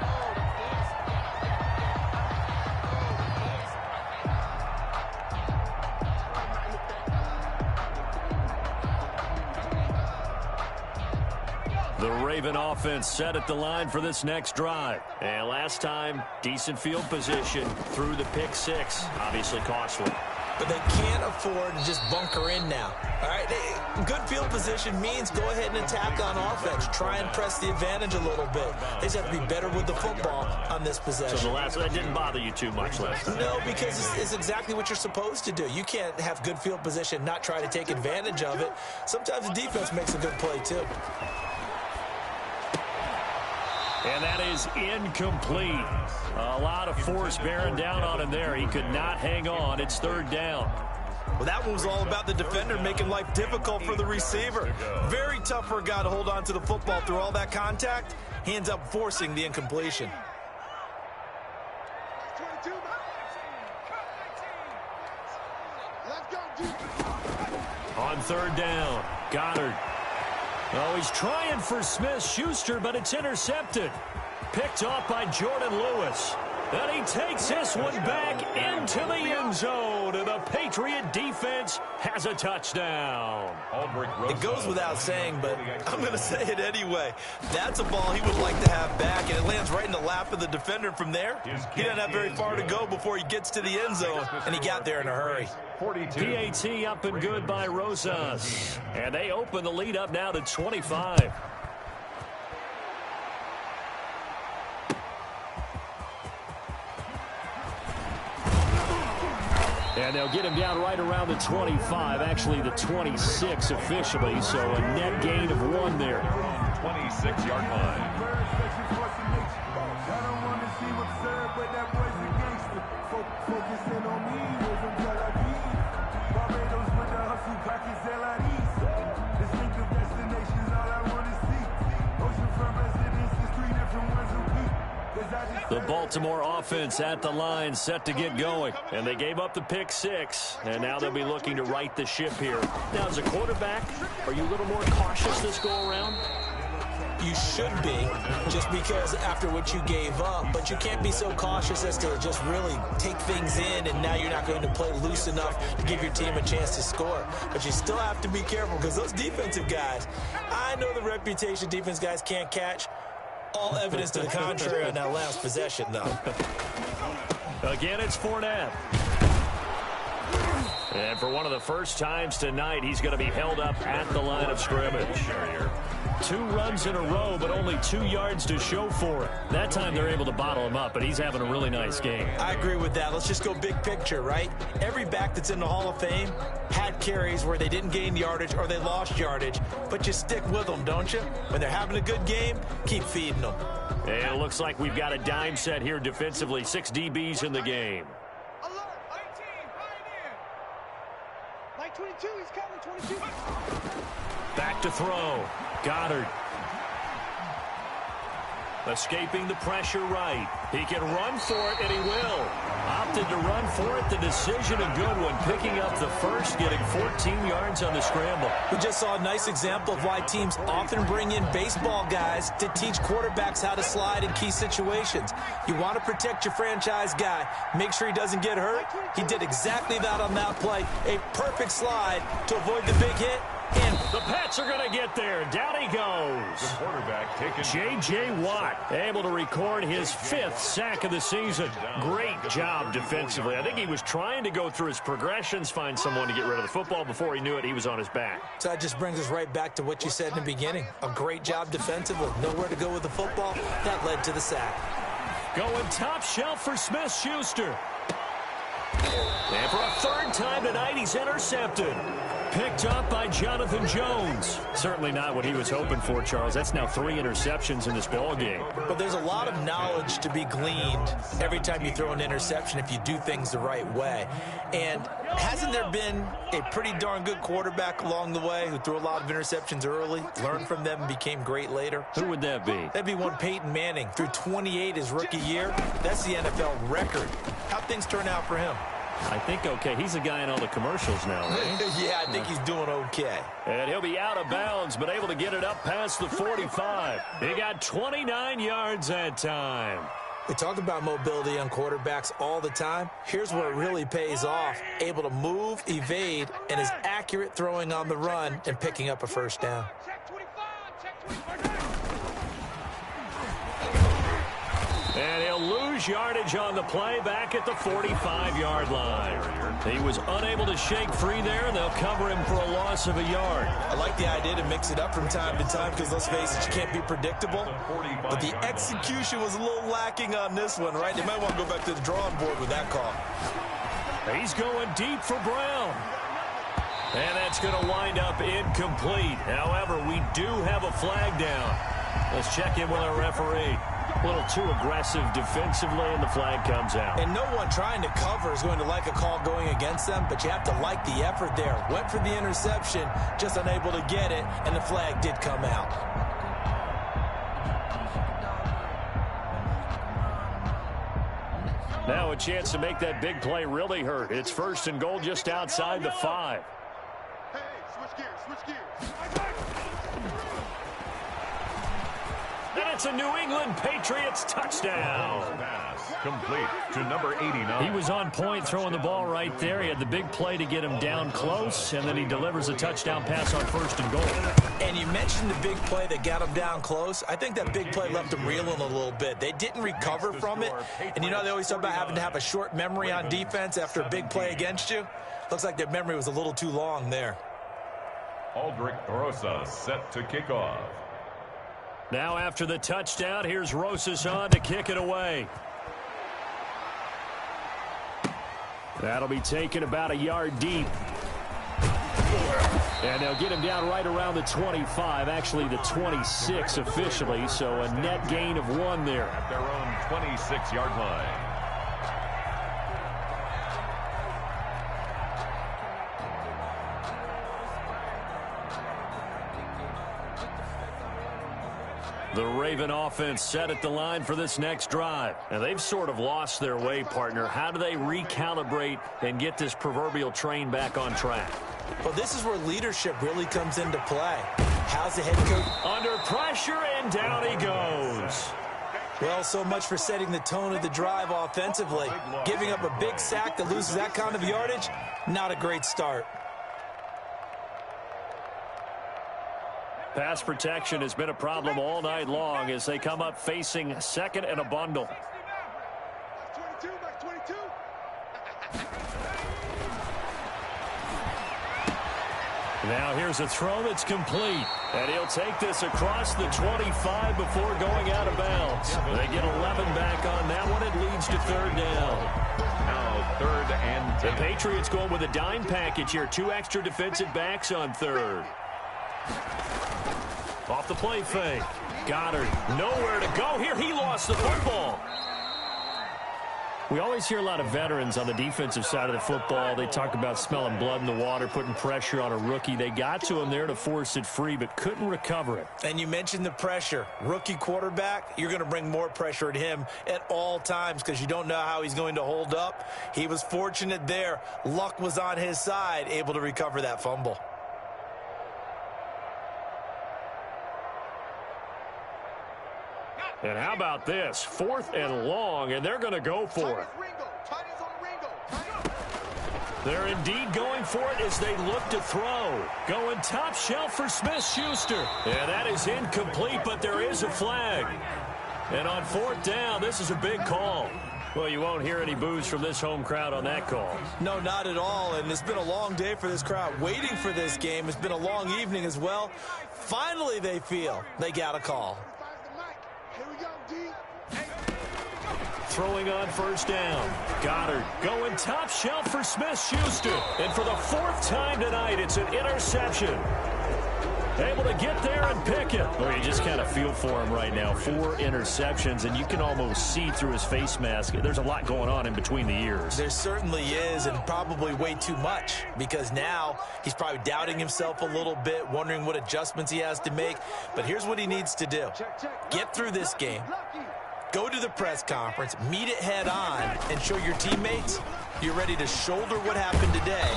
The Raven offense set at the line for this next drive. And last time, decent field position through the pick 6. Obviously costly. But they can't afford to just bunker in now. All right, good field position means go ahead and attack on offense. Try and press the advantage a little bit. They just have to be better with the football on this possession. So that didn't bother you too much last time? No, because it's exactly what you're supposed to do. You can't have good field position, not try to take advantage of it. Sometimes the defense makes a good play too. And that is incomplete. A lot of force bearing down on him there. He could not hang on. It's 3rd down. Well, that one was all about the defender making life difficult for the receiver. Very tough for a guy to hold on to the football through all that contact. He ends up forcing the incompletion. On 3rd down, Goddard. Oh, he's trying for Smith-Schuster, but it's intercepted. Picked off by Jordan Lewis. And he takes this one back into the end zone. And the Patriot defense has a touchdown. It goes without saying, but I'm going to say it anyway. That's a ball he would like to have back, and it lands right in the lap of the defender from there. He doesn't have very far to go before he gets to the end zone, and he got there in a hurry. PAT up and good by Rosas. And they open the lead up now to 25. And they'll get him down right around the 25, actually the 26 officially, so a net gain of 1 there. 26-yard line. Cause I just The Baltimore offense at the line, set to get going. And they gave up the pick 6, and now they'll be looking to right the ship here. Now, as a quarterback, are you a little more cautious this go-around? You should be, just because after what you gave up, but you can't be so cautious as to just really take things in, and now you're not going to play loose enough to give your team a chance to score. But you still have to be careful, because those defensive guys, I know the reputation defense guys can't catch. All evidence to the contrary on that last possession, though. Again, it's Fournette. And for one of the first times tonight, he's going to be held up at the line of scrimmage. 2 runs in a row, but only 2 yards to show for it. That time they're able to bottle him up, but he's having a really nice game. I agree with that. Let's just go big picture, right? Every back that's in the Hall of Fame had carries where they didn't gain yardage or they lost yardage, but you stick with them, don't you? When they're having a good game, keep feeding them. And it looks like we've got a dime set here defensively. 6 DBs in the game. Alert, 19, right here. Like 22, he's coming, 22. Back to throw. Goddard. Escaping the pressure right. He can run for it, and he will. Opted to run for it. The decision a good one. Picking up the first, getting 14 yards on the scramble. We just saw a nice example of why teams often bring in baseball guys to teach quarterbacks how to slide in key situations. You want to protect your franchise guy. Make sure he doesn't get hurt. He did exactly that on that play. A perfect slide to avoid the big hit. And the Pats are going to get there. Down he goes. The quarterback taken. J.J. Watt able to record his 5th sack of the season. Great job defensively. I think he was trying to go through his progressions, find someone to get rid of the football. Before he knew it, he was on his back. so that just brings us right back to what you said in the beginning. A great job defensively. Nowhere to go with the football. That led to the sack. Going top shelf for Smith-Schuster. And for a 3rd time tonight, he's intercepted. Picked up by Jonathan Jones. Certainly not what he was hoping for, Charles. That's now 3 interceptions in this ball game. But there's a lot of knowledge to be gleaned every time you throw an interception if you do things the right way. And hasn't there been a pretty darn good quarterback along the way who threw a lot of interceptions early, learned from them, and became great later? Who would that be? That'd be one Peyton Manning. Threw 28 his rookie year. That's the NFL record. How'd things turn out for him? I think okay. He's a guy in all the commercials now, right? Yeah, I think he's doing okay. And he'll be out of bounds, but able to get it up past the 45. He got 29 yards that time. We talk about mobility on quarterbacks all the time. Here's where it really pays off. Able to move, evade, and is accurate throwing on the run and picking up a first down. Check 25, check 25. And he'll lose yardage on the play back at the 45-yard line. He was unable to shake free there, and they'll cover him for a loss of a yard. I like the idea to mix it up from time to time because, let's face it, you can't be predictable. But the execution was a little lacking on this one, right? They might want to go back to the drawing board with that call. He's going deep for Brown. And that's going to wind up incomplete. However, we do have a flag down. Let's check in with our referee. A little too aggressive defensively, and the flag comes out. And no one trying to cover is going to like a call going against them, but you have to like the effort there. Went for the interception, just unable to get it, and the flag did come out. Now a chance to make that big play really hurt. It's 1st and goal just outside the 5. Hey, switch gears, switch gears. And it's a New England Patriots touchdown. Pass complete to number 89. He was on point throwing the ball right there. He had the big play to get him down close, and then he delivers a touchdown pass on 1st and goal. And you mentioned the big play that got him down close. I think that big play left him reeling a little bit. They didn't recover from it. And you know they always talk about having to have a short memory on defense after a big play against you. Looks like their memory was a little too long there. Aldrich Rosas set to kick off. Now after the touchdown, here's Rosas on to kick it away. That'll be taken about a yard deep. And they'll get him down right around the 25, actually the 26 officially, so a net gain of 1 there. At their own 26-yard line. The Raven offense set at the line for this next drive. And they've sort of lost their way, partner. How do they recalibrate and get this proverbial train back on track? Well, this is where leadership really comes into play. How's the head coach? Under pressure, and down he goes. Well, so much for setting the tone of the drive offensively. Giving up a big sack that loses that kind of yardage, not a great start. Pass protection has been a problem all night long as they come up facing second and a bundle. Now here's a throw that's complete. And he'll take this across the 25 before going out of bounds. They get 11 back on that one. It leads to third down. Now 3rd and 10. The Patriots going with a dime package here. 2 extra defensive backs on third. Off the play fake. Goddard nowhere to go here. He lost the football. We always hear a lot of veterans on the defensive side of the football. They talk about smelling blood in the water, putting pressure on a rookie. They got to him there to force it free, but couldn't recover it. And you mentioned the pressure. Rookie quarterback, you're going to bring more pressure at him at all times because you don't know how he's going to hold up. He was fortunate there. Luck was on his side, able to recover that fumble. And how about this? 4th and long, and they're going to go for it. They're indeed going for it as they look to throw. Going top shelf for Smith-Schuster. And that is incomplete, but there is a flag. And on 4th down, this is a big call. Well, you won't hear any boos from this home crowd on that call. No, not at all, and it's been a long day for this crowd. Waiting for this game. It's been a long evening as well. Finally, they feel they got a call. Throwing on 1st down. Goddard going top shelf for Smith-Schuster. And for the 4th time tonight, it's an interception. Able to get there and pick it. Well, you just kind of feel for him right now. 4 interceptions, and you can almost see through his face mask. There's a lot going on in between the ears. There certainly is, and probably way too much, because now he's probably doubting himself a little bit, wondering what adjustments he has to make. But here's what he needs to do. Get through this game. Go to the press conference, meet it head on, and show your teammates you're ready to shoulder what happened today,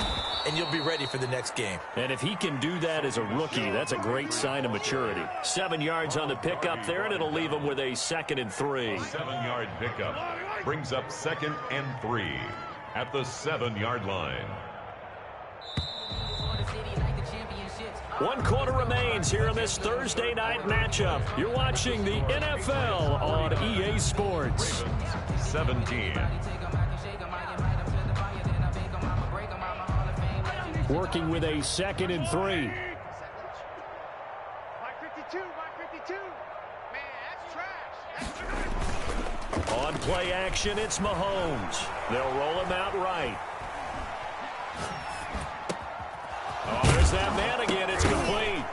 and you'll be ready for the next game. And if he can do that as a rookie, that's a great sign of maturity. 7 yards on the pickup there, and it'll leave him with a 2nd and 3. 7-yard pickup brings up 2nd and 3 at the 7-yard line. 1 quarter remains here in this Thursday night matchup. You're watching the NFL on EA Sports. 17. Working with a 2nd and 3. Mike 52, Mike 52. Man, that's trash. On play action, it's Mahomes. They'll roll him out right. Oh, there's that man again. It's complete.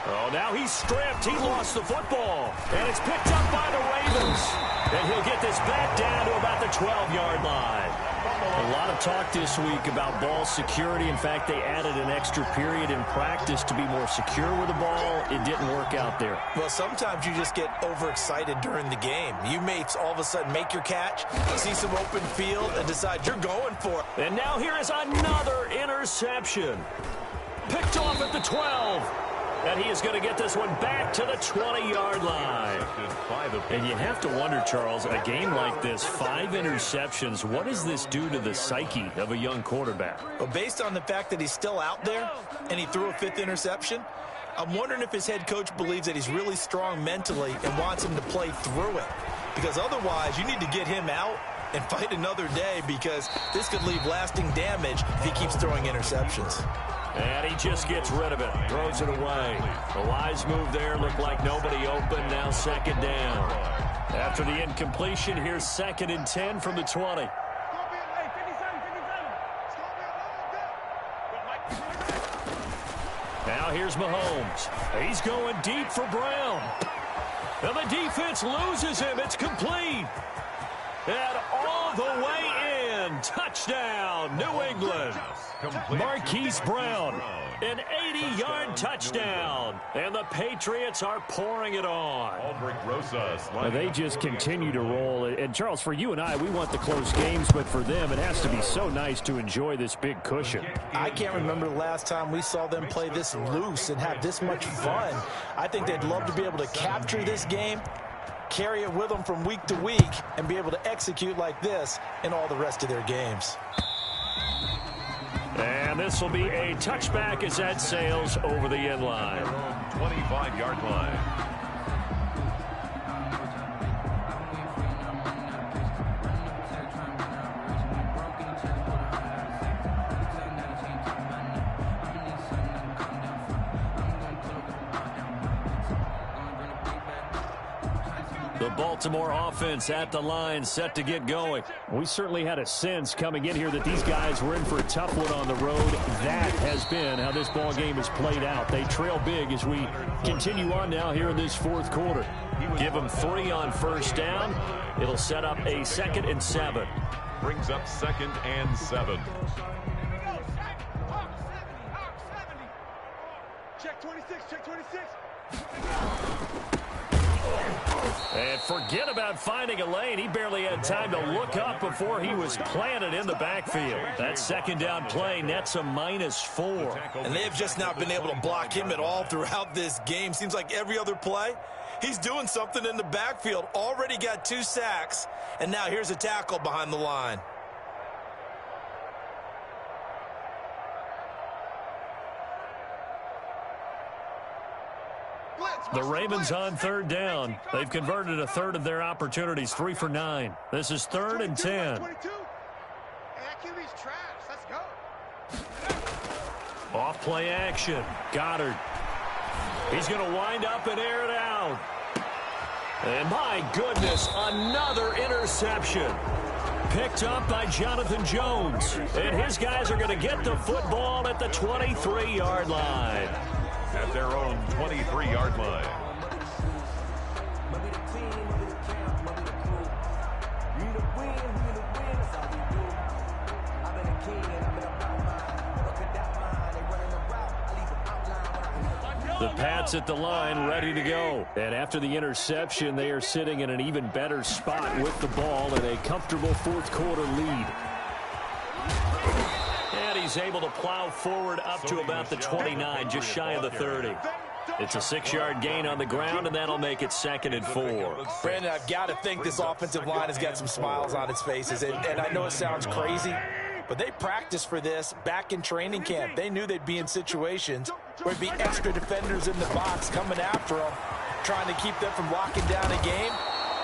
Oh, now he's stripped. He lost the football. And it's picked up by the Ravens. And he'll get this back down to about the 12-yard line. A lot of talk this week about ball security. In fact, they added an extra period in practice to be more secure with the ball. It didn't work out there. Well, sometimes you just get overexcited during the game. You may all of a sudden make your catch, see some open field, and decide you're going for it. And now here is another interception. Picked off at the 12. And he is going to get this one back to the 20-yard line. And you have to wonder, Charles, a game like this, 5 interceptions, what does this do to the psyche of a young quarterback? Well, based on the fact that he's still out there and he threw a 5th interception, I'm wondering if his head coach believes that he's really strong mentally and wants him to play through it. Because otherwise, you need to get him out and fight another day, because this could leave lasting damage if he keeps throwing interceptions. And he just gets rid of it, throws it away. The wise move there, looked like nobody open, now 2nd down. After the incompletion, here's 2nd and 10 from the 20. Now here's Mahomes. He's going deep for Brown. And the defense loses him. It's complete. And all the way in. in. Touchdown, New England. Marquise Brown, an 80-yard touchdown. And the Patriots are pouring it on. Well, they just continue to roll. And, Charles, for you and I, we want the close games, but for them, it has to be so nice to enjoy this big cushion. I can't remember the last time we saw them play this loose and have this much fun. I think they'd love to be able to capture this game, carry it with them from week to week, and be able to execute like this in all the rest of their games. And this will be a touchback as that sails over the end line. 25-yard line. The Baltimore offense at the line, set to get going. We certainly had a sense coming in here that these guys were in for a tough one on the road. That has been how this ball game has played out. They trail big as we continue on now here in this fourth quarter. Give them 3 on first down. It'll set up a 2nd and 7. Brings up 2nd and 7. Check 26, check 26. And forget about finding a lane. He barely had time to look up before he was planted in the backfield. That 2nd down play nets a -4. And they've just not been able to block him at all throughout this game. Seems like every other play, he's doing something in the backfield. Already got 2 sacks, and now here's a tackle behind the line. The Ravens on 3rd down. They've converted a 1/3 of their opportunities, 3 for 9. This is 3rd and 10. Off play action. Goddard. He's going to wind up and air it out. And my goodness, another interception. Picked up by Jonathan Jones. And his guys are going to get the football at the 23-yard line. At their own 23-yard line. The Pats at the line, ready to go. And after the interception, they are sitting in an even better spot with the ball and a comfortable fourth quarter lead. And he's able to plow forward up to about the 29, just shy of the 30. It's a 6-yard gain on the ground, and that'll make it 2nd and 4. Brandon, I've got to think this offensive line has got some smiles on its faces. And I know it sounds crazy, but they practiced for this back in training camp. They knew they'd be in situations where there'd be extra defenders in the box coming after them, trying to keep them from locking down a game.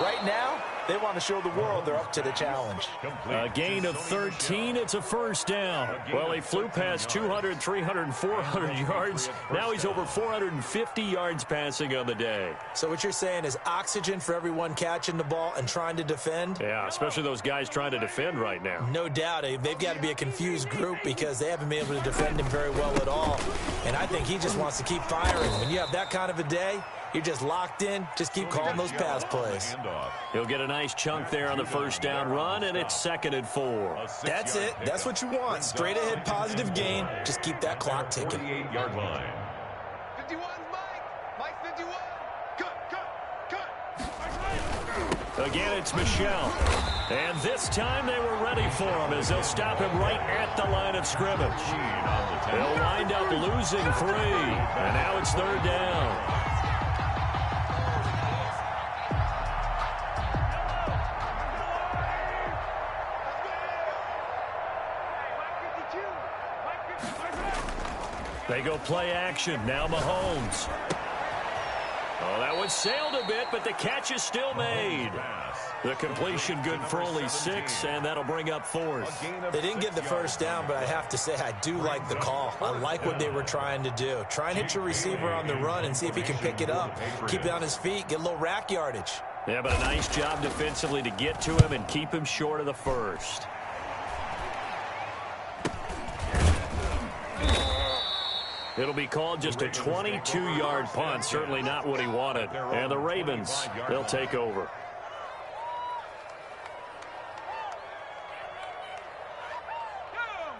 Right now, they want to show the world they're up to the challenge. A gain of 13. It's a 1st down. Well, he flew past 200, 300, 400 yards. Now he's over 450 yards passing on the day. So what you're saying is oxygen for everyone catching the ball and trying to defend? Yeah, especially those guys trying to defend right now. No doubt. They've got to be a confused group because they haven't been able to defend him very well at all. And I think he just wants to keep firing. When you have that kind of a day, you're just locked in. Just keep calling those pass plays. He'll get a nice chunk there on the 1st down run, and it's 2nd and 4. That's it. That's what you want. Straight ahead positive gain. Just keep that clock ticking. 48-yard line. 51, Mike 51. Cut. Again, it's Michel. And this time they were ready for him as they'll stop him right at the line of scrimmage. They'll wind up losing 3. And now it's 3rd down. They go play action. Now Mahomes. Oh, that one sailed a bit, but the catch is still made. The completion good for only 6, and that'll bring up 4th. They didn't get the 1st down, but I have to say I do like the call. I like what they were trying to do. Try and hit your receiver on the run and see if he can pick it up. Keep it on his feet, get a little rack yardage. Yeah, but a nice job defensively to get to him and keep him short of the 1st. It'll be called just a 22-yard punt. Certainly not what he wanted. And the Ravens, they'll take over.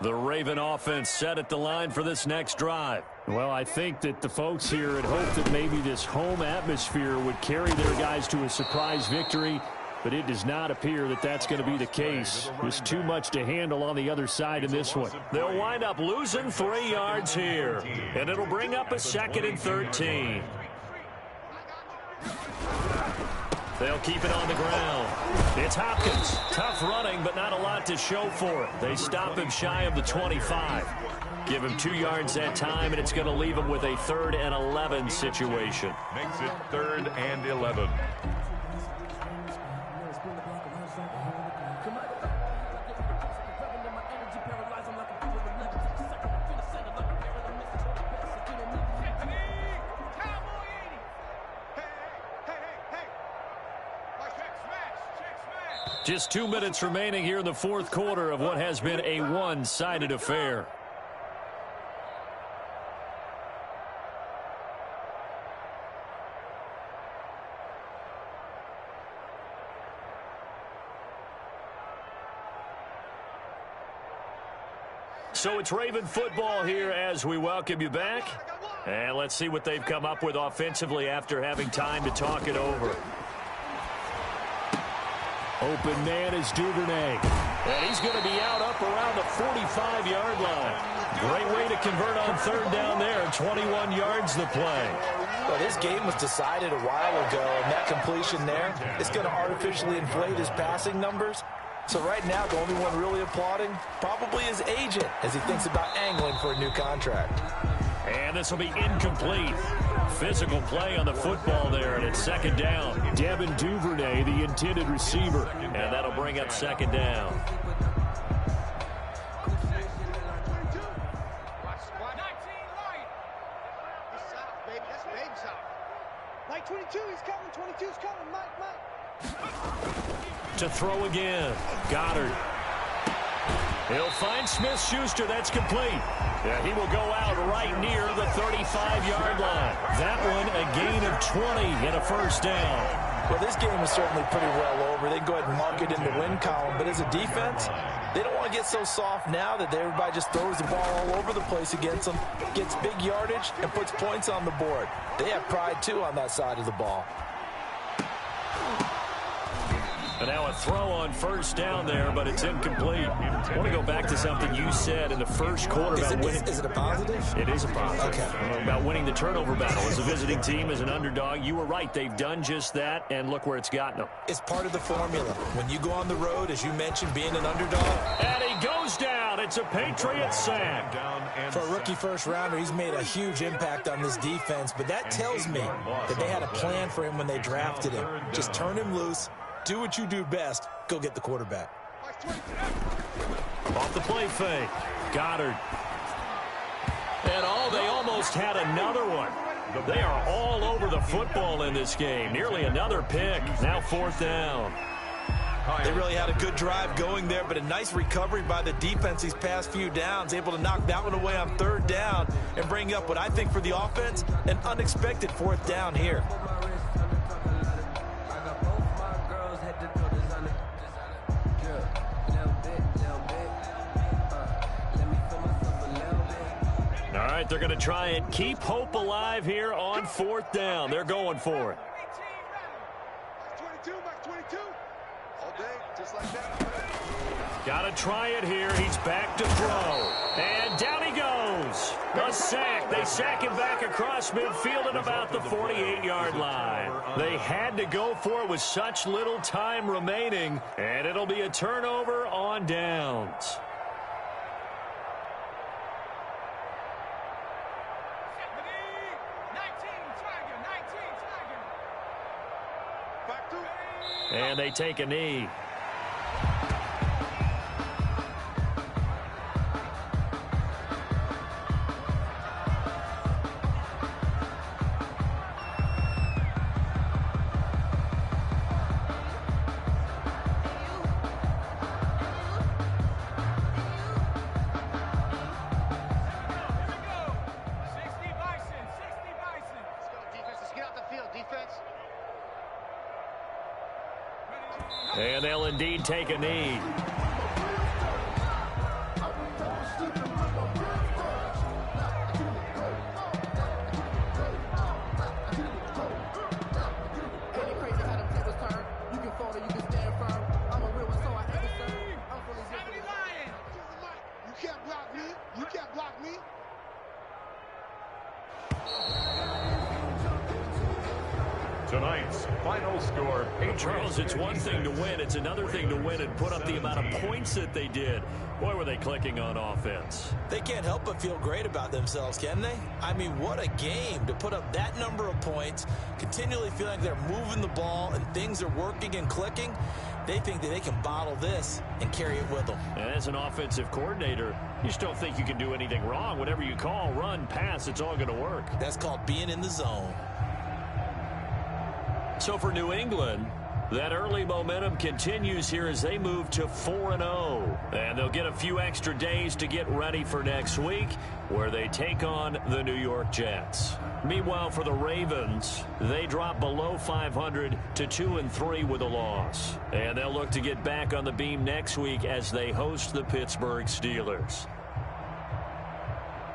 The Raven offense set at the line for this next drive. Well, I think that the folks here had hoped that maybe this home atmosphere would carry their guys to a surprise victory, but it does not appear that that's going to be the case. There's too much to handle on the other side in this one. They'll wind up losing 3 yards here, and it'll bring up a 2nd and 13. They'll keep it on the ground. It's Hopkins. Tough running, but not a lot to show for it. They stop him shy of the 25. Give him 2 yards that time, and it's going to leave him with a 3rd and 11 situation. Makes it 3rd and 11. Just 2 minutes remaining here in the 4th quarter of what has been a one-sided affair. So it's Raven football here as we welcome you back. And let's see what they've come up with offensively after having time to talk it over. Open man is Duvernay. And he's going to be out up around the 45-yard line. Great way to convert on 3rd down there. 21 yards the play. Well, this game was decided a while ago, and that completion there is going to artificially inflate his passing numbers. So right now, the only one really applauding probably his agent as he thinks about angling for a new contract. And this will be incomplete. Physical play on the football there, and it's 2nd down. Devin Duvernay, the intended receiver. And that'll bring up 2nd down. Mike 22, he's coming. 22's coming. Mike. To throw again. Goddard. He'll find Smith-Schuster. That's complete. Yeah, he will go out right near the 35-yard line. That one a gain of 20 and a 1st down. Well, this game is certainly pretty well over. They can go ahead and mark it in the win column. But as a defense, they don't want to get so soft now that everybody just throws the ball all over the place against them, gets big yardage, and puts points on the board. They have pride, too, on that side of the ball. And now a throw on 1st down there, but it's incomplete. I want to go back to something you said in the 1st quarter about winning. Is it a positive? It is a positive. Okay. About winning the turnover battle. As a visiting team, as an underdog, you were right. They've done just that, and look where it's gotten them. It's part of the formula. When you go on the road, as you mentioned, being an underdog. And he goes down. It's a Patriot sack. For a rookie first-rounder, he's made a huge impact on this defense, but that tells me that they had a plan for him when they drafted him. Just turn him loose. Do what you do best. Go get the quarterback. Off the play fake. Goddard. And they almost had another one. They are all over the football in this game. Nearly another pick. Now 4th down. They really had a good drive going there, but a nice recovery by the defense these past few downs, able to knock that one away on 3rd down and bring up what I think for the offense, an unexpected 4th down here. All right, they're going to try and keep hope alive here on 4th down. They're going for it. 22. All day, just like that. Got to try it here. He's back to throw. And down he goes. A sack. They sack him back across midfield at about the 48-yard line. They had to go for it with such little time remaining, and it'll be a turnover on downs. And they take a knee. And they'll indeed take a knee. tonight's final score. Charles, it's one thing to win. It's another thing to win and put up the amount of points that they did. Boy, were they clicking on offense. They can't help but feel great about themselves, can they? I mean, what a game to put up that number of points, continually feeling like they're moving the ball and things are working and clicking. They think that they can bottle this and carry it with them. And as an offensive coordinator, you just don't think you can do anything wrong. Whatever you call, run, pass, it's all going to work. That's called being in the zone. So for New England, that early momentum continues here as they move to 4-0. And they'll get a few extra days to get ready for next week, where they take on the New York Jets. Meanwhile, for the Ravens, they drop below 500 to 2-3 with a loss. And they'll look to get back on the beam next week as they host the Pittsburgh Steelers.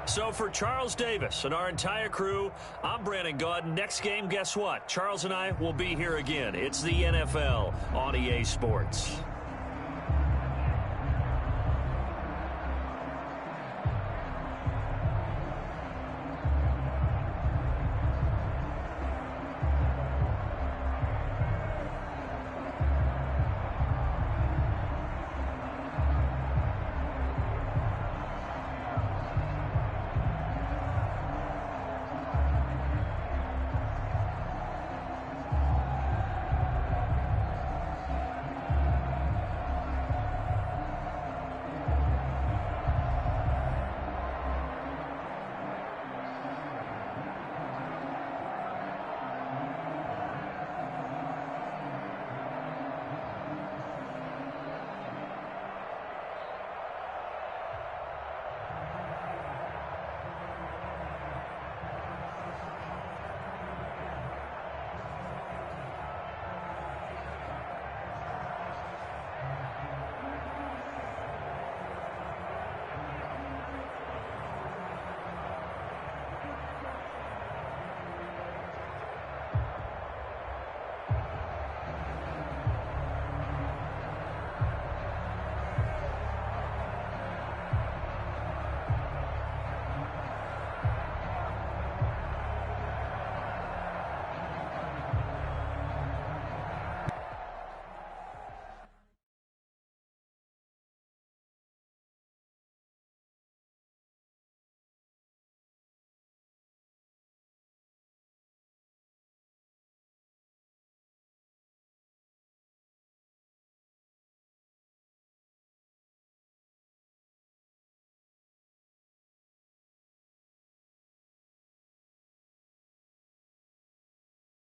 So for Charles Davis and our entire crew, I'm Brandon Gaudin. Next game, guess what? Charles and I will be here again. It's the NFL on EA Sports.